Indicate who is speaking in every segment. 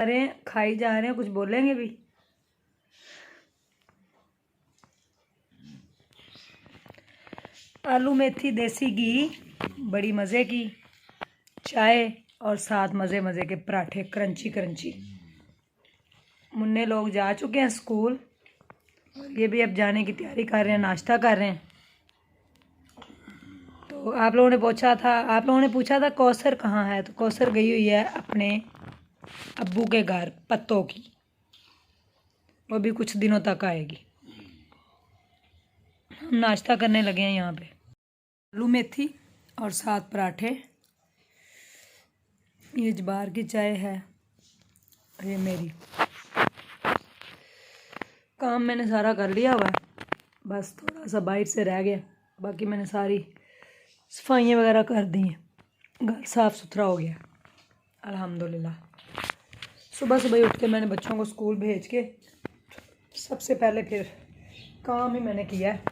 Speaker 1: अरे खाई जा रहे हैं, कुछ बोलेंगे भी? आलू मेथी देसी घी, बड़ी मज़े की चाय और साथ मज़े मज़े के पराठे, क्रंची क्रंची। मुन्ने लोग जा चुके हैं स्कूल और ये भी अब जाने की तैयारी कर रहे हैं, नाश्ता कर रहे हैं। तो आप लोगों ने पूछा था कौसर कहाँ है, तो कौसर गई हुई है अपने अब्बू के घर पत्तों की। वो भी कुछ दिनों तक आएगी। हम नाश्ता करने लगे हैं यहाँ पे, आलू मेथी और साथ पराठे। ये जबार की चाय है और ये मेरी। काम मैंने सारा कर लिया हुआ है, बस थोड़ा सा बाहर से रह गया। बाकी मैंने सारी सफाइयाँ वगैरह कर दी हैं, घर साफ़ सुथरा हो गया अल्हम्दुलिल्लाह। सुबह सुबह ही उठ के मैंने बच्चों को स्कूल भेज के सबसे पहले फिर काम ही मैंने किया है।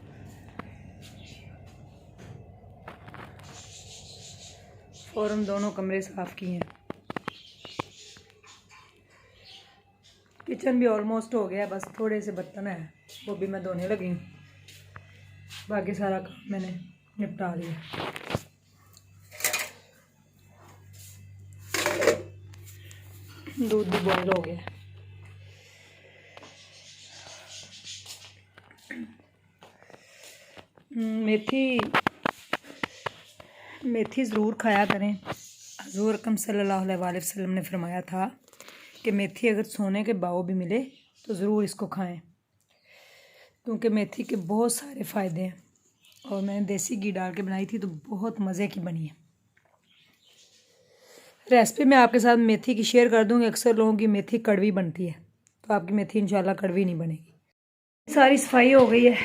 Speaker 1: फ़ौरन दोनों कमरे साफ़ किए हैं। किचन भी ऑलमोस्ट हो गया है, बस थोड़े से बर्तन हैं वो भी मैं धोने लगी हूँ। बाकी सारा काम मैंने निपटा लिया। दूध भी बॉयल हो गया। मेथी ज़रूर खाया करें। हज़ूर अकरम सल्लल्लाहु अलैहि वसल्लम ने फरमाया था कि मेथी अगर सोने के बाद भी मिले तो ज़रूर इसको खाएं, क्योंकि मेथी के बहुत सारे फ़ायदे हैं। और मैंने देसी घी डाल के बनाई थी तो बहुत मज़े की बनी है। रेसिपी मैं आपके साथ मेथी की शेयर कर दूँगी। अक्सर लोगों की मेथी कड़वी बनती है, तो आपकी मेथी इंशाल्लाह कड़वी नहीं बनेगी। सारी सफाई हो गई है,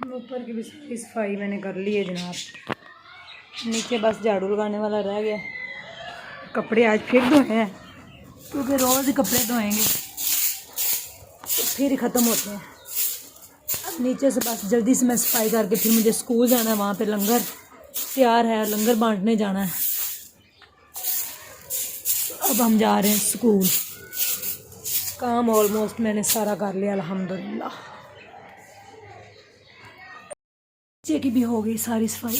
Speaker 1: ऊपर की भी सारी सफाई मैंने कर ली है जनाब। नीचे बस झाड़ू लगाने वाला रह गया। कपड़े आज फिर धोए हैं, क्योंकि रोज़ ही कपड़े धोएंगे तो फिर ही ख़त्म होते हैं। अब नीचे से बस जल्दी से मैं सफाई करके फिर मुझे स्कूल जाना है। वहाँ पे लंगर तैयार है, लंगर बांटने जाना है। तो अब हम जा रहे हैं स्कूल। काम ऑलमोस्ट मैंने सारा कर लिया अल्हम्दुलिल्लाह। नीचे की भी हो गई सारी सफाई।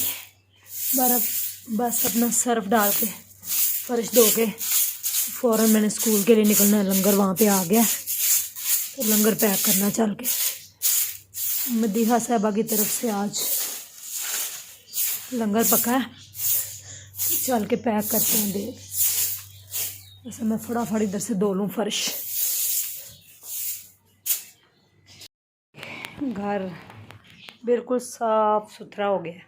Speaker 1: बस अपना सर्फ डाल के फर्श धो के फ़ौरन मैंने स्कूल के लिए निकलना है। लंगर वहाँ पे आ गया, तो लंगर पैक करना चल के। मदीहा साहबा की तरफ से आज लंगर पका है, तो चल के पैक करते हैं देख। वैसे मैं फटाफट इधर से धो लूँ फर्श। घर बिल्कुल साफ़ सुथरा हो गया,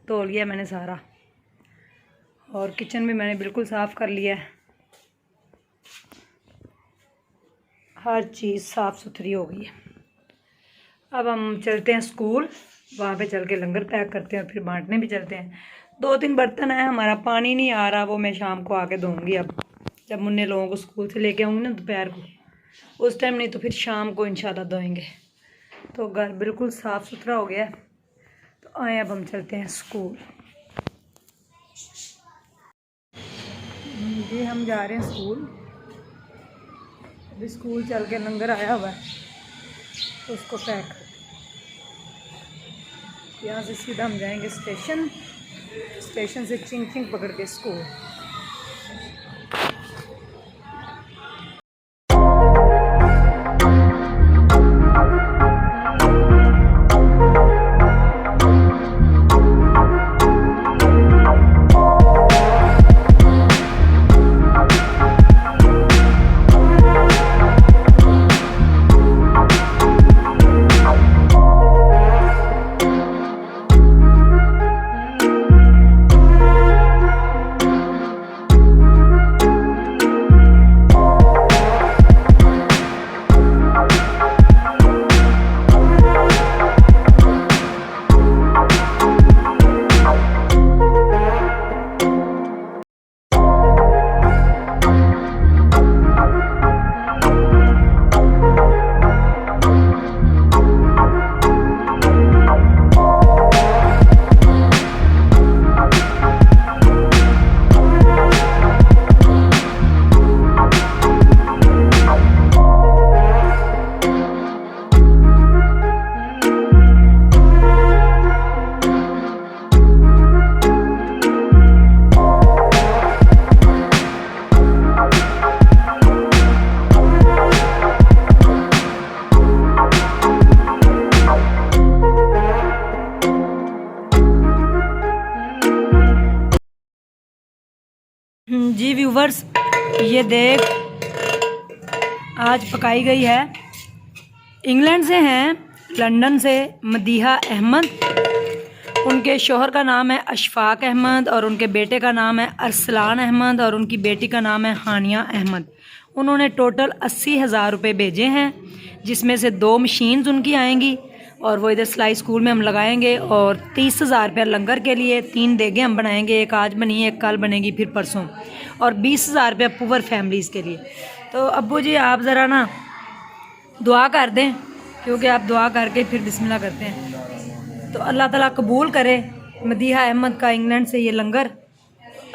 Speaker 1: धो लिया मैंने सारा। और किचन भी मैंने बिल्कुल साफ़ कर लिया है। हर चीज़ साफ़ सुथरी हो गई है। अब हम चलते हैं स्कूल, वहाँ पे चल के लंगर पैक करते हैं और फिर बांटने भी चलते हैं। 2-3 बर्तन हैं, हमारा पानी नहीं आ रहा, वो मैं शाम को आके धोऊंगी। अब जब मुन्ने लोगों को स्कूल से लेके आऊँगी ना दोपहर को, उस टाइम, नहीं तो फिर शाम को इंशाल्लाह धोएंगे। तो घर बिल्कुल साफ़ सुथरा हो गया। तो आए अब हम चलते हैं स्कूल। जी हम जा रहे हैं स्कूल। अभी स्कूल चल के लंगर आया हुआ है, तो उसको पैक करते हैं। यहाँ से सीधा हम जाएंगे स्टेशन, स्टेशन से चिंग चिंग पकड़ के स्कूल। जी व्यूवर्स, ये देख आज पकाई गई है। इंग्लैंड से हैं, लंदन से मदीहा अहमद। उनके शोहर का नाम है अशफाक अहमद और उनके बेटे का नाम है अरसलान अहमद और उनकी बेटी का नाम है हानिया अहमद। उन्होंने टोटल 80,000 रुपये भेजे हैं, जिसमें से 2 मशीन्स उनकी आएंगी और वो इधर सिलाई स्कूल में हम लगाएंगे। और 30,000 रुपया लंगर के लिए, 3 देगे हम बनाएंगे, एक आज बनी है, एक कल बनेगी, फिर परसों। और 20,000 रुपया पुअर फैमिलीज़ के लिए। तो अब्बू जी आप ज़रा ना दुआ कर दें, क्योंकि आप दुआ करके फिर बिस्मिल्लाह करते हैं। तो अल्लाह ताला कबूल करे मदीहा अहमद का इंग्लैंड से ये लंगर।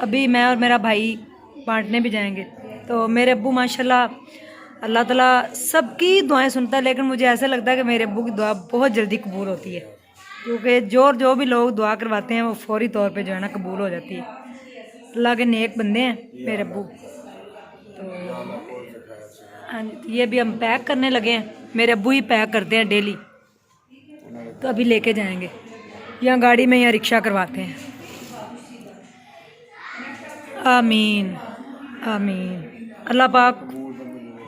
Speaker 1: अभी मैं और मेरा भाई बांटने भी जाएंगे। तो मेरे अब्बू माशाल्लाह, अल्लाह ताला सबकी दुआएं सुनता है, लेकिन मुझे ऐसा लगता है कि मेरे अब्बू की दुआ बहुत जल्दी कबूल होती है, क्योंकि जो भी लोग दुआ करवाते हैं वो फौरी तौर पे जो है ना कबूल हो जाती है। अल्लाह के नेक बंदे हैं मेरे अब्बू। तो हाँ जी, ये भी हम पैक करने लगे हैं। मेरे अब्बू ही पैक करते हैं डेली, तो अभी लेके जाएंगे, या गाड़ी में या रिक्शा करवाते हैं। आमीन आमीन, अल्लाह पाक,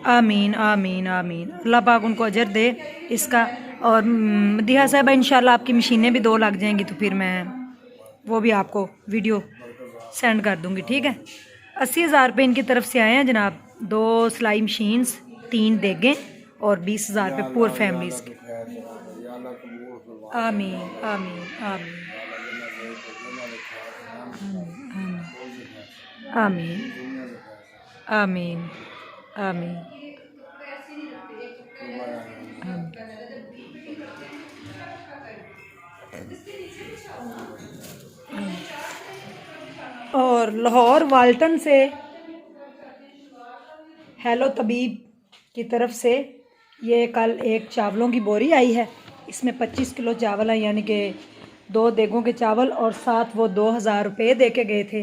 Speaker 1: आमीन आमीन आमीन, अल्लाह पाक उनको अजर दे इसका। और मदीहा साहबा इंशाल्लाह आपकी मशीनें भी 2 लग जाएंगी, तो फिर मैं वो भी आपको वीडियो सेंड कर दूंगी, ठीक है। 80,000 रुपये इनकी तरफ से आए हैं जनाब। 2 सिलाई मशीन्स, 3 देगें और 20,000 रुपये पूर फैमिलीज़ के। आमीन आमीन आमीन आमीन आमीन आमीन। और लाहौर वाल्टन से हेलो तबीब की तरफ से ये कल एक चावलों की बोरी आई है। इसमें 25 किलो चावल है, यानी कि 2 देगों के चावल, और साथ वो 2,000 रुपये दे के गए थे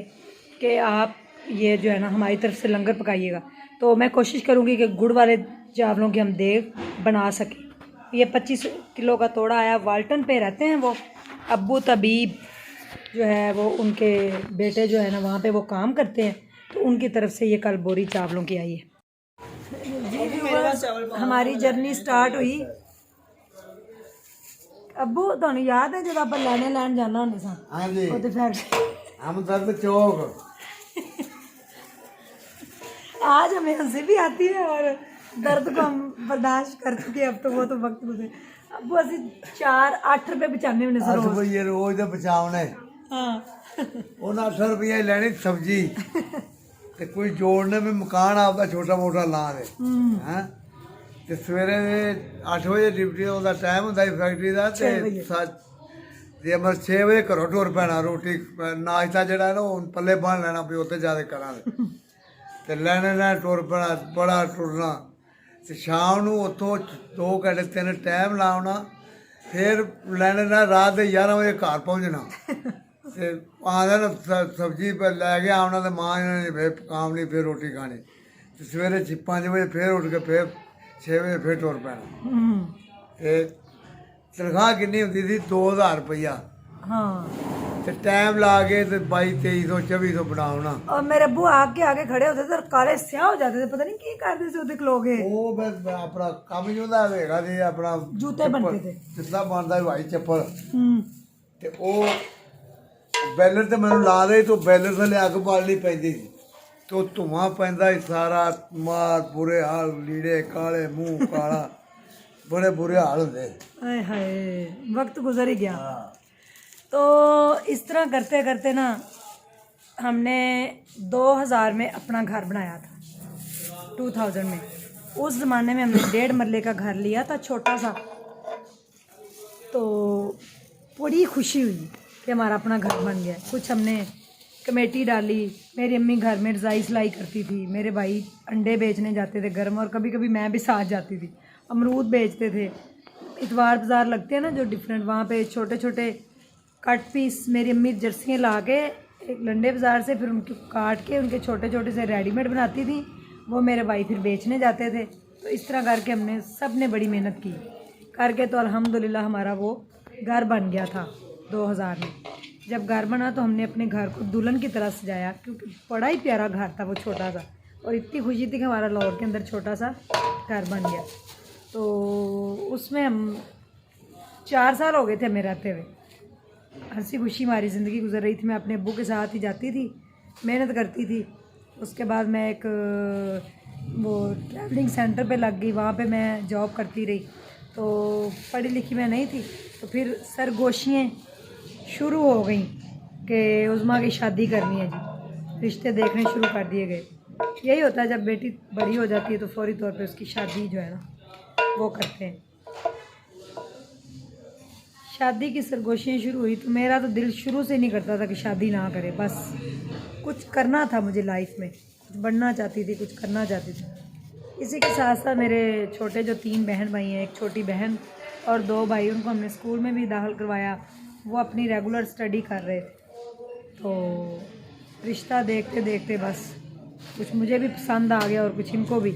Speaker 1: कि आप ये जो है ना हमारी तरफ से लंगर पकाइएगा। तो मैं कोशिश करूँगी कि गुड़ वाले चावलों की हम देग बना सकें। ये 25 किलो का तोड़ा आया। वाल्टन पे रहते हैं वो, अब्बू तबीब जो है वो, उनके बेटे जो है ना वहाँ पे वो काम करते हैं, तो उनकी तरफ से ये कल बोरी चावलों की आई है। हमारी जर्नी स्टार्ट हुई। अब्बू तुहानू याद है जब आप लैने लैन जाना होंगे सा? हाँ जी, ओदे फैक्ट्री हम दर्द चौक। आज हमें हंसी भी आती है और दर्द को हम बर्दाश्त कर चुके हैं। अब तो वो तो वक्त गुजरे। अब्बू असि 8 रुपये बचाने होने सर, 8 रुपये रोज दे बचावने। हाँ, उन्हें 8 रुपये लेनी सब्जी ते कोई जोड़ने में मकान आपका छोटा मोटा ला दे हैं। ते सवेरे 8 बजे ड्यूटी का टाइम होंदा फैक्ट्री का, ते मैं 6 बजे घरों टुर पैना। रोटी नाश्ता जेह्ड़ा है ना वो पल्ले बन लेना, भी उत्थे जाके करा ते लैने लैन टुर पैना, बड़ा टुरना। ते शाम नूं उत्थों 2 घंटे 3 टाइम लाना, फिर लैने लैन रात के 11 बजे घर पहुँचना। ते आंदे न सब्जी लैके आना, ते मां ने फिर पकावनी, फिर रोटी खानी। ते सवेरे 5 बजे फिर उठ के फिर 6 बजे फिर टुर पैना। ते तनख्वाह किन्नी होंदी थी? 2,000 रुपया। हाँ, ते टाइम ला के ते 2200 2400 बनाना। और मेरे अब्बू आगे आगे खड़े होते थे, काले स्याह हो जाते थे, पता नहीं की करते थे। खलोगे वो अपना कम ही होंदा हैगा सी, अपना जूते बनते थे, जिसदा बनदा भाई चप्पल। ते ओ बैलर ते मैनू ला दे, तो बैलर थले अग बालनी पैंदी सी, तो धुआं पैंदा सारा, मार बुरे हाल, लीड़े काले, मुंह काला, बड़े बुरे हाल होंदे। हाय हाय, वक्त गुजर ही गया। तो इस तरह करते करते ना हमने 2000 में अपना घर बनाया था। 2000 में, उस ज़माने में हमने 1.5 मरले का घर लिया था, छोटा सा। तो बड़ी खुशी हुई कि हमारा अपना घर बन गया। कुछ हमने कमेटी डाली। मेरी अम्मी घर में रज़ाई सिलाई करती थी, मेरे भाई अंडे बेचने जाते थे गर्म, और कभी कभी मैं भी साथ जाती थी। अमरूद बेचते थे। इतवार बाज़ार लगते हैं ना जो डिफरेंट, वहाँ पे छोटे छोटे कट पीस मेरी अम्मी जर्सियाँ ला के एक लंडे बाज़ार से, फिर उनको काट के उनके छोटे छोटे से रेडीमेड बनाती थी। वो मेरे भाई फिर बेचने जाते थे। तो इस तरह करके हमने सब ने बड़ी मेहनत की करके, तो अल्हम्दुलिल्लाह हमारा वो घर बन गया था 2000 में। जब घर बना तो हमने अपने घर को दुल्हन की तरह सजाया, क्योंकि बड़ा ही प्यारा घर था वो, छोटा सा, और इतनी खुशी थी कि हमारा लाहौर के अंदर छोटा सा घर बन गया। तो उसमें हम 4 साल हो गए थे हमें रहते हुए, हंसी खुशी हमारी ज़िंदगी गुजर रही थी। मैं अपने अब्बू के साथ ही जाती थी, मेहनत करती थी। उसके बाद मैं एक वो ट्रैवलिंग सेंटर पे लग गई, वहाँ पे मैं जॉब करती रही। तो पढ़ी लिखी मैं नहीं थी, तो फिर सरगोशियाँ शुरू हो गई कि उज़्मा की शादी करनी है जी, रिश्ते देखने शुरू कर दिए गए। यही होता है जब बेटी बड़ी हो जाती है तो फौरी तौर पे उसकी शादी जो है ना वो करते हैं। शादी की सरगोशियाँ शुरू हुई तो मेरा तो दिल शुरू से नहीं करता था कि शादी ना करे, बस कुछ करना था मुझे लाइफ में, कुछ बनना चाहती थी, कुछ करना चाहती थी। इसी के साथ साथ मेरे छोटे जो 3 बहन भाई हैं, एक छोटी बहन और 2 भाई, उनको हमने स्कूल में भी दाखिल करवाया। वो अपनी रेगुलर स्टडी कर रहे थे। तो रिश्ता देखते देखते बस कुछ मुझे भी पसंद आ गया और कुछ इनको भी।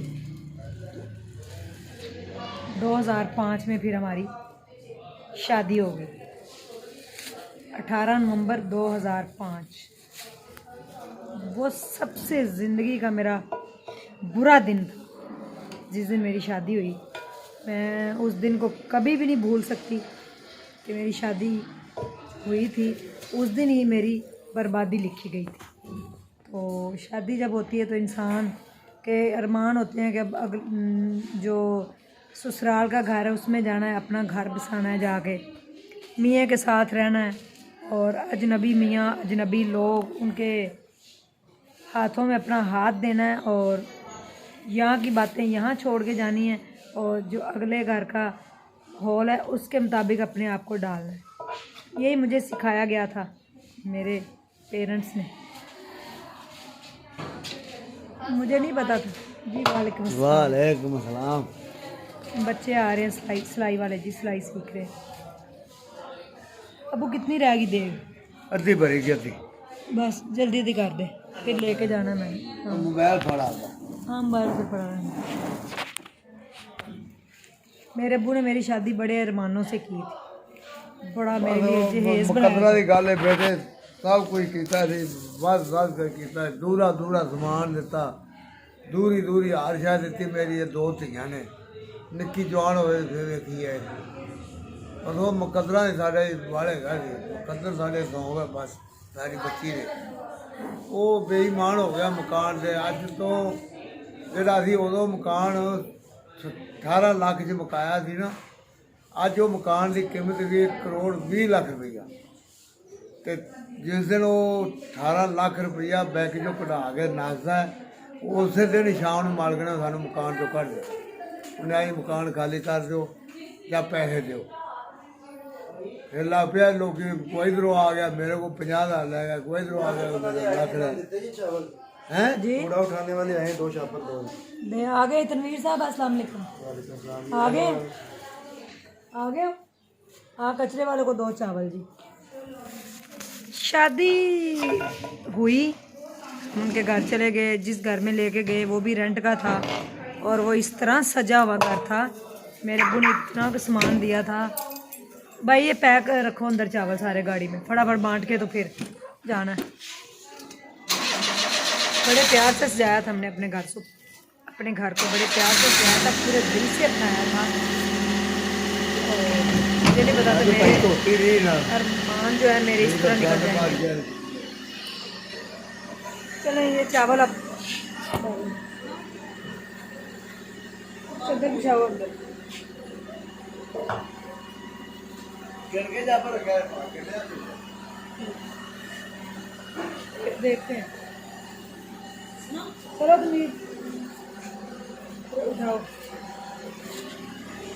Speaker 1: 2005 में फिर हमारी शादी हो गई, 18 नवंबर 2005। वो सबसे ज़िंदगी का मेरा बुरा दिन था जिस दिन मेरी शादी हुई। मैं उस दिन को कभी भी नहीं भूल सकती कि मेरी शादी हुई थी। उस दिन ही मेरी बर्बादी लिखी गई थी। तो शादी जब होती है तो इंसान के अरमान होते हैं कि अब जो ससुराल का घर है उसमें जाना है, अपना घर बसाना है, जाके मियाँ के साथ रहना है, और अजनबी मियाँ अजनबी लोग उनके हाथों में अपना हाथ देना है, और यहाँ की बातें यहाँ छोड़ के जानी है, और जो अगले घर का हॉल है उसके मुताबिक अपने आप को डालना है। यही मुझे सिखाया गया था मेरे पेरेंट्स ने, मुझे नहीं पता था जी। वालेकुम
Speaker 2: अस्सलाम।
Speaker 1: बच्चे आ रहे हैं सिलाई वाले जी, सिलाई सीख रहे हैं। अबू कितनी रहेगी देर?
Speaker 2: अद्धी भरी जल्दी,
Speaker 1: बस जल्दी जल्दी कर दे, फिर लेके जाना मैंने। हाँ
Speaker 2: मोबाइल फड़ा था।
Speaker 1: हाँ, मोबाइल से पड़ा है। मेरे अब्बू ने मेरी शादी बड़े अरमानों से की थी, बड़ा मेरे लिए जहेज
Speaker 2: मुकदरा
Speaker 1: बनाया
Speaker 2: की गल है बेटे, सब कुछ किया बस बस कर किया, दूरा दूरा समान दिता, दूरी दूरी हर शायद दी मेरी ये 2 धियां ने, निक्की जवान हो देखी है। और वो मुकदरा ने साढ़े वाले घर मुकदर साढ़े सौ गए, बस सारी बच्ची ने वो बेईमान हो गया मकान से। अज तो ਜਿਹੜਾ ਅਸੀਂ ਉਦੋਂ मकान 18 ਲੱਖ 'ਚ ਮੁਕਾਇਆ ਸੀ ਨਾ, ਅੱਜ ਉਹ ਮਕਾਨ ਦੀ ਕੀਮਤ ਵੀ 1 ਕਰੋੜ 20 ਲੱਖ ਰੁਪਈਆ। ਤੇ ਜਿਸ ਦਿਨ ਉਹ 18 ਲੱਖ ਰੁਪਈਆ ਬੈਂਕ 'ਚੋਂ ਕਢਾ ਕੇ ਨਸਦਾ ਹੈ, ਉਸੇ ਦਿਨ ਹੀ ਸ਼ਾਮ ਨੂੰ ਮਾਲਕ ਨੇ ਸਾਨੂੰ ਮਕਾਨ 'ਚੋਂ ਕੱਢ ਦਿਆ, ਉਹਨੇ ਆਈ ਮਕਾਨ ਖਾਲੀ ਕਰ ਦਿਓ ਜਾਂ ਪੈਸੇ ਦਿਓ। फिर ला पिया लोग, कोई इधरों आ गया मेरे को 50,000 ले गया, कोई इधरों आ गया लाख हैं
Speaker 1: जी।
Speaker 2: कूड़ा उठाने वाले आए 2 छापर 2
Speaker 1: मैं आ गए तनवीर साहब, अस्सलाम वालेकुम। आ गए आ गए हाँ, कचरे वाले को 2 चावल जी। शादी हुई, उनके घर चले गए, जिस घर में लेके गए वो भी रेंट का था, और वो इस तरह सजा हुआ घर था। मेरे अब्बू ने इतना सामान दिया था, भाई ये पैक रखो अंदर चावल सारे गाड़ी में, फटाफट बांट के तो फिर जाना है। बड़े प्यार से सजाया था हमने अपने घर को, अपने घर को बड़े प्यार से सजाया था, पूरे दिल से अपनाया था। और मुझे नहीं पता था मेरे अरमान जो है मेरे इस तरह निकल जाएंगे। चलो ये चावल अब चद्दर बिछाओ अंदर। देखते हैं, चलो तुम उठाओ,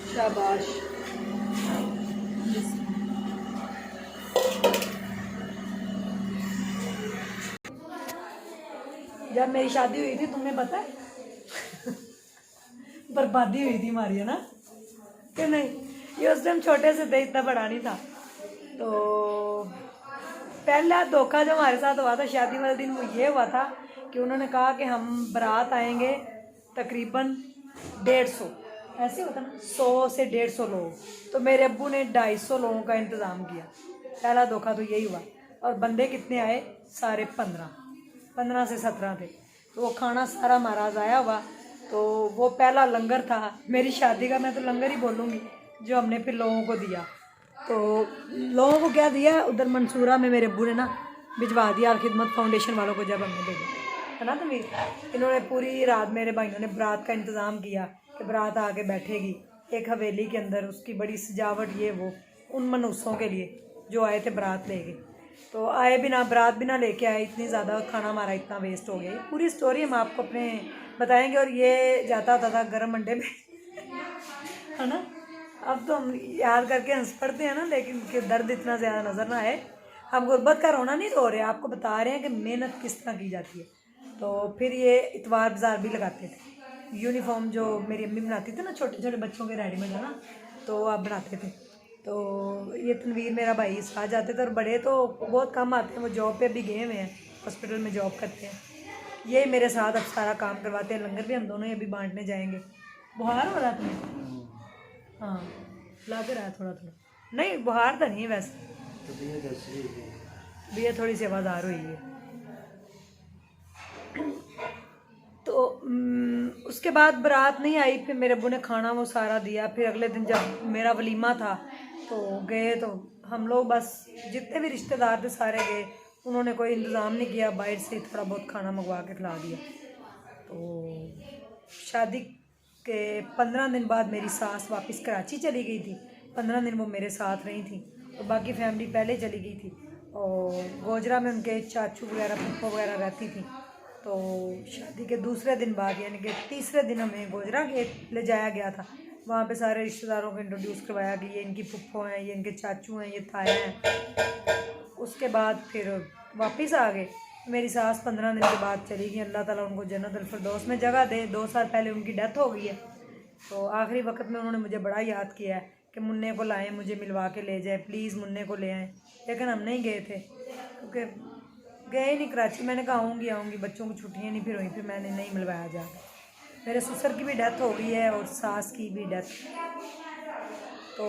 Speaker 1: शाबाश। जब मेरी शादी हुई थी तुम्हें पता है बर्बादी हुई थी हमारी, है ना कि नहीं? ये उस टाइम छोटे से थे, इतना बड़ा नहीं था। तो पहला धोखा जो हमारे साथ हुआ था शादी वाले दिन वो ये हुआ था कि उन्होंने कहा कि हम बारात आएंगे तकरीबन 150, ऐसे होता ना, 100 से 150 लोग। तो मेरे अब्बू ने 250 लोगों का इंतज़ाम किया। पहला धोखा तो यही हुआ। और बंदे कितने आए, सारे 15 से 17 थे। तो वो खाना सारा हमारा ज़ाया हुआ। तो वो पहला लंगर था मेरी शादी का, मैं तो लंगर ही बोलूँगी, जो हमने फिर लोगों को दिया। तो लोगों को क्या दिया, उधर मंसूरा में मेरे अब्बू ने ना भिजवा दिया अल खिदमत फाउंडेशन वालों को, जब हमने भेजा है ना। तो इन्होंने पूरी रात मेरे भाइयों ने बारात का इंतज़ाम किया कि बारात आके बैठेगी एक हवेली के अंदर, उसकी बड़ी सजावट, ये वो उन मनूसों के लिए जो आए थे बारात लेके। तो आए बिना बारात बिना लेके आए, इतनी ज़्यादा खाना हमारा इतना वेस्ट हो गया। ये पूरी स्टोरी हम आपको अपने बताएंगे। और ये जाता होता था गर्म अंडे में है ना। अब तो हम याद करके हंस पड़ते हैं ना, लेकिन कि दर्द इतना ज़्यादा नज़र ना आए। हम गुर्बत का रोना नहीं रो रहे, आपको बता रहे हैं कि मेहनत किस तरह की जाती है। तो फिर ये इतवार बाज़ार भी लगाते थे, यूनिफॉर्म जो मेरी अम्मी बनाती थी ना, छोटे छोटे बच्चों के रेडीमेड है ना, तो आप बनाते थे। तो ये तनवीर मेरा भाई साथ जाते थे, और बड़े तो बहुत कम आते हैं, वो जॉब पे भी गए हुए हैं, हॉस्पिटल में जॉब करते हैं। ये मेरे साथ अब सारा काम करवाते हैं, लंगर भी हम दोनों ही अभी बांटने जाएंगे। बुखार हो रहा था, हाँ लग रहा है थोड़ा थोड़ा, नहीं बुखार तो नहीं है वैसे, तबीयत थोड़ी सी आवाज़ार हुई है। तो उसके बाद बारात नहीं आई, फिर मेरे अब्बू ने खाना वो सारा दिया। फिर अगले दिन जब मेरा वलीमा था तो गए, तो हम लोग बस जितने भी रिश्तेदार थे सारे गए। उन्होंने कोई इंतज़ाम नहीं किया, बाहर से थोड़ा बहुत खाना मंगवा के खिला दिया। तो शादी के 15 दिन बाद मेरी सास वापस कराची चली गई थी। 15 दिन वो मेरे साथ रही थी, तो बाकी फैमिली पहले चली गई थी। और गोजरा में उनके चाचू वगैरह पप्पो वगैरह रहती थी। तो शादी के दूसरे दिन बाद यानी कि तीसरे दिन हमें गोजरा गेट ले जाया गया था। वहाँ पे सारे रिश्तेदारों को इंट्रोड्यूस करवाया कि ये इनकी पुप्पो हैं, ये इनके चाचू हैं, ये ताया हैं। उसके बाद फिर वापस आ गए। मेरी सास 15 दिन के बाद चली गई, अल्लाह ताला उनको जन्नतुल फिरदौस में जगह दे। 2 साल पहले उनकी डेथ हो गई है। तो आखिरी वक्त में उन्होंने मुझे बड़ा याद किया है कि मुन्ने को लाएं, मुझे मिलवा के ले जाए, प्लीज़ मुन्ने को ले आएँ। लेकिन हम नहीं गए थे, क्योंकि गए नहीं कराची। मैंने कहा आऊँगी, बच्चों की छुट्टियाँ नहीं फिर हुई, फिर मैंने नहीं मिलवाया जाकर। मेरे ससुर की भी डेथ हो गई है और सास की भी डेथ। तो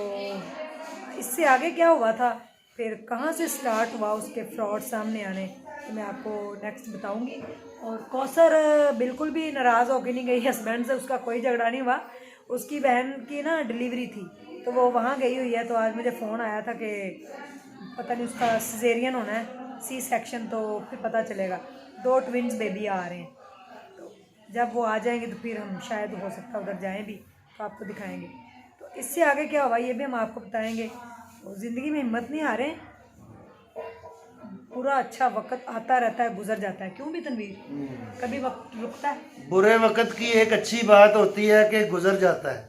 Speaker 1: इससे आगे क्या हुआ था, फिर कहाँ से स्टार्ट हुआ उसके फ्रॉड सामने आने, तो मैं आपको नेक्स्ट बताऊंगी। और कौसर बिल्कुल भी नाराज़ होकर नहीं गई हस्बैंड से, उसका कोई झगड़ा नहीं हुआ। उसकी बहन की ना डिलीवरी थी, तो वो वहाँ गई हुई है। तो आज मुझे फ़ोन आया था कि पता नहीं उसका सिजेरियन होना है, सी सेक्शन, तो फिर पता चलेगा। 2 ट्विंस बेबी आ रहे हैं, तो जब वो आ जाएंगे तो फिर हम शायद हो सकता है उधर जाएं भी, तो आपको दिखाएंगे। तो इससे आगे क्या हुआ ये भी हम आपको बताएंगे। तो ज़िंदगी में हिम्मत नहीं आ रहे, पूरा अच्छा वक्त आता रहता है, गुजर जाता है, क्यों भी तनवीर, कभी वक्त रुकता है।
Speaker 3: बुरे वक्त की एक अच्छी बात होती है कि गुजर जाता है।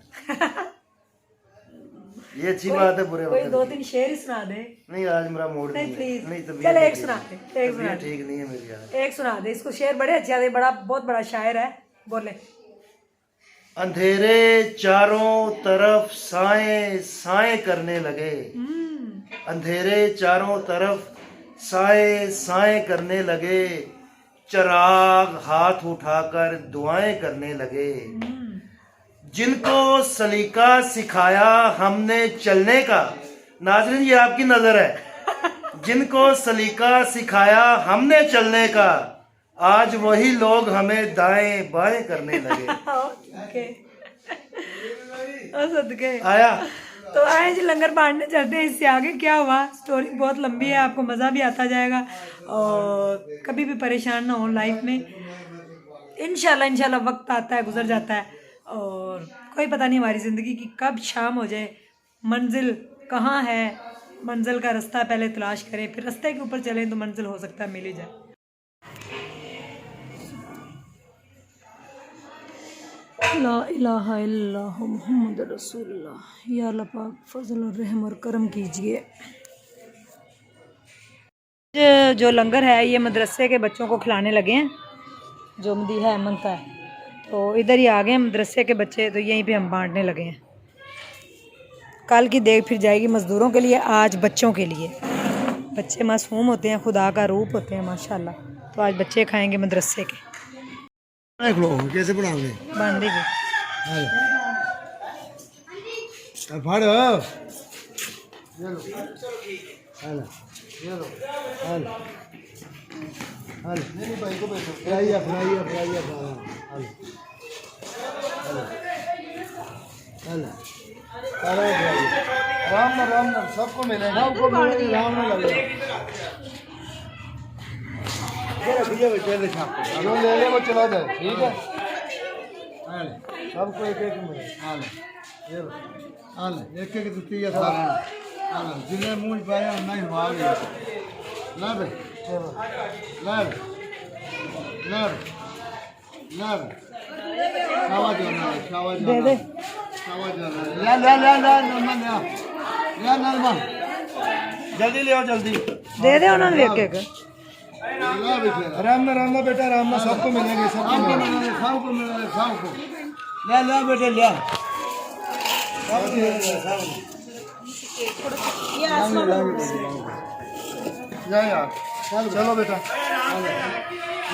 Speaker 3: ये अच्छी बात है बुरे
Speaker 1: कोई
Speaker 3: वक्त
Speaker 1: 2-3 शेर ही सुना दे।
Speaker 3: नहीं, आज मेरा मूड
Speaker 1: नहीं
Speaker 3: नहीं
Speaker 1: प्लीज,
Speaker 3: है। नहीं तबीयत
Speaker 1: चल एक
Speaker 3: ठीक
Speaker 1: सुना
Speaker 3: नहीं।
Speaker 1: दे, एक सुना
Speaker 3: तबीयत
Speaker 1: दे,
Speaker 3: ठीक नहीं है मेरी आज।
Speaker 1: एक सुना दे। इसको शेर बड़े अच्छे आते, बड़ा बहुत बड़ा शायर है, बोले।
Speaker 3: अंधेरे चारों तरफ साए साए करने लगे, अंधेरे चारों तरफ साए साए करने लगे, चिराग हाथ उठाकर दुआएं करने लगे। जिनको सलीका सिखाया हमने चलने का, नाज़रीन ये आपकी नजर है, जिनको सलीका सिखाया हमने चलने का, आज वही लोग हमें दाएं बाएं करने लगे।
Speaker 1: ओके सदके
Speaker 3: आया।
Speaker 1: तो आए जी लंगर बांटने चलते हैं। इससे आगे क्या हुआ स्टोरी बहुत लंबी है, आपको मज़ा भी आता जाएगा। और कभी भी परेशान ना हो लाइफ में, इंशाल्लाह वक्त आता है, गुजर जाता है। और कोई पता नहीं हमारी ज़िंदगी की कब शाम हो जाए, मंजिल कहाँ है, मंजिल का रास्ता पहले तलाश करें, फिर रास्ते के ऊपर चलें तो मंजिल हो सकता है मिल ही जाए। ला इलाहा इल्लल्लाह मुहम्मद रसूलुल्लाह। या अल्लाह पाक फजल और रहम और करम कीजिए। जो लंगर है ये मदरसे के बच्चों को खिलाने लगे हैं, जो मदीहा अहमद का है। तो इधर ही आ गए हैं मदरसे के बच्चे, तो यहीं पे हम बांटने लगे हैं। कल की देख फिर जाएगी मज़दूरों के लिए, आज बच्चों के लिए। बच्चे मासूम होते हैं, खुदा का रूप होते हैं माशाल्लाह। तो आज बच्चे खाएंगे मदरसे के।
Speaker 2: कैसे बनाओगे?
Speaker 1: बांध देंगे।
Speaker 2: फाड़ो। ये लो हल हल मेरी भाई को बैठो फ्राइया फ्राइया फ्राइया हल हल हल सारा राम ना सबको मिलेगा सबको मिलेगा राम ना लगेगा ये रखिए बच्चे ले छाप जो ले ले वो चला जाए ठीक है हल सबको एक एक मिलेगा हल ये लो हल एक एक दुती है सारा हल जिन्हें मुंह पाया नहीं हुआ गया ला बे ला ला ला शाबाश शाबाश
Speaker 1: दे दे
Speaker 2: ला ला ला ला नरमान ला नरमान जल्दी ले आओ जल्दी
Speaker 1: दे दे उन्होंने एक एक
Speaker 2: ला बेटा आराम ना बेटा आराम ना सबको मिलेंगे सबको मिलेंगे सबको ला ला बेटा ला जा यार चलो बेटा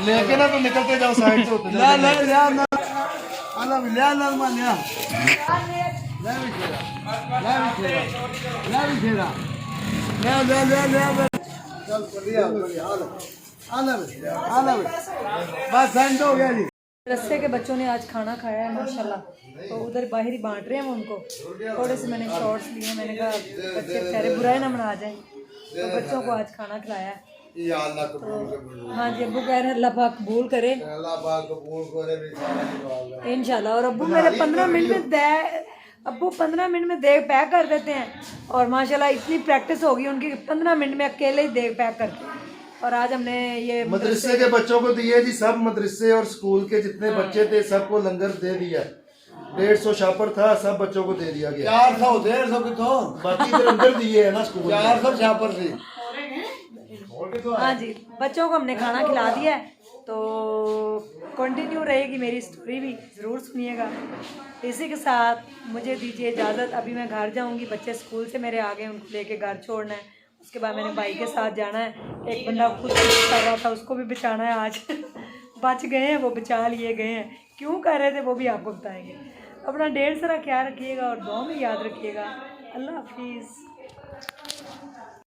Speaker 2: लेके ना तो निकलते जाओ साइड से ला ला ला ला ला नरमान ला ला चल बढ़िया बढ़िया आला बस सेंड हो गया जी
Speaker 1: रस्ते के बच्चों ने आज खाना खाया है माशाल्लाह, तो उधर बाहर ही बांट रहे हैं हम उनको। थोड़े से मैंने शॉर्ट्स लिए, मैंने कहा बच्चे बेचारे बुराई ना मना जाए, तो बच्चों को आज खाना खिलाया है।
Speaker 2: या अल्लाह कबूल करे
Speaker 1: हाँ जी, अब्बू कह रहे हैं अल्लाह पाक कबूल करे
Speaker 2: अल्लाह पाक कबूल करे बेचारा
Speaker 1: इंशाल्लाह। और अब्बू मेरे 15 मिनट में अब्बू 15 मिनट में देग पैक कर देते हैं, और माशाल्लाह इतनी प्रैक्टिस होगी उनकी 15 मिनट में अकेले ही देग पैक करते हैं। और आज हमने ये
Speaker 3: मदरसे के बच्चों को दिए जी, सब मदरसे और स्कूल के जितने बच्चे थे सबको लंगर दे दिया। 150 शापर था, सब बच्चों को दे दिया गया।
Speaker 2: 400 150 कितो
Speaker 3: बाकी तो लंगर दिए है ना स्कूल में।
Speaker 2: 400 छापर थी।
Speaker 1: हाँ जी, बच्चों को हमने खाना खिला दिया है, तो कंटिन्यू रहेगी मेरी स्टोरी भी, ज़रूर सुनिएगा। इसी के साथ मुझे दीजिए इजाज़त, अभी मैं घर जाऊंगी, बच्चे स्कूल से मेरे आ गए, उनको लेके घर छोड़ना है। उसके बाद मैंने भाई के साथ जाना है। एक बंदा खुद कर रहा था, उसको भी बचाना है आज बच गए हैं, वो बचा लिए गए हैं। क्यों कर रहे थे वो भी आपको बताएंगे। अपना ढेर सारा ख्याल रखिएगा और दुआ में याद रखिएगा। अल्लाह हाफिज़।